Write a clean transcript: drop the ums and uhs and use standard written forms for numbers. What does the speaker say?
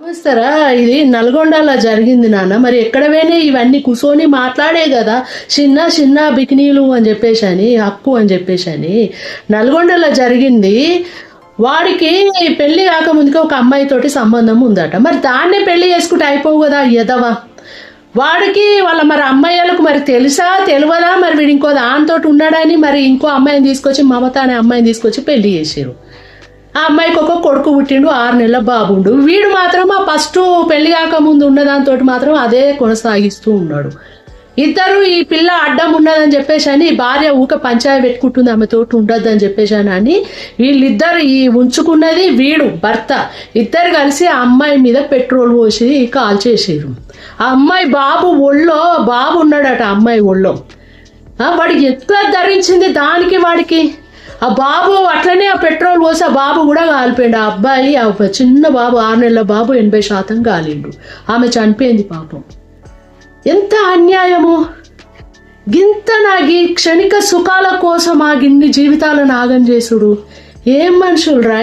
చూస్తారా, ఇది నల్గొండలో జరిగింది నాన్న. మరి ఎక్కడ పోయినా ఇవన్నీ కూర్చొని మాట్లాడే కదా, చిన్న చిన్న బికినీలు అని చెప్పేసి అని, హక్కు అని చెప్పేసి అని. నల్గొండలో జరిగింది. వాడికి పెళ్లి కాకముందుకే ఒక అమ్మాయితోటి సంబంధం ఉందట. మరి దాన్నే పెళ్లి చేసుకుంటే అయిపోవు కదా ఎదవా. వాడికి వాళ్ళ మరి అమ్మాయిలకు మరి తెలుసా తెలియదా, మరి వీడు ఇంకో దానితోటి ఉన్నాడని మరి ఇంకో అమ్మాయిని తీసుకొచ్చి, మమత అనే అమ్మాయిని తీసుకొచ్చి పెళ్లి చేసారు. ఆ అమ్మాయికి ఒక కొడుకు పుట్టిండు, 6 నెలల బాబుండు. వీడు మాత్రం ఆ ఫస్ట్ పెళ్లి కాకముందు ఉన్నదాంతో మాత్రం అదే కొనసాగిస్తూ ఉన్నాడు. ఇద్దరు ఈ పిల్ల అడ్డం ఉన్నదని చెప్పేసి అని, భార్య ఊక పంచాయతీ పెట్టుకుంటుంది ఆమెతోటి ఉండొద్దని చెప్పేసి అని, వీళ్ళిద్దరు ఈ ఉంచుకున్నది వీడు భర్త ఇద్దరు కలిసి ఆ అమ్మాయి మీద పెట్రోల్ పోసి కాల్ చేసారు. ఆ అమ్మాయి బాబు ఉన్నాడట. అమ్మాయి ఒళ్ళో వాడికి ఎట్లా ధరించింది దానికి వాడికి. ఆ బాబు అట్లనే ఆ పెట్రోల్ పోసి ఆ బాబు కూడా కాలిపోయిండు. ఆ అబ్బాయి ఆ చిన్న బాబు 6 నెలల బాబు 80% కాలిండు. ఆమె చనిపోయింది పాపం. ఎంత అన్యాయము. గింత నాగి క్షణిక సుఖాల కోసం ఆ గిన్ని జీవితాలను ఆగం చేసుడు. ఏం మనుషులు రా.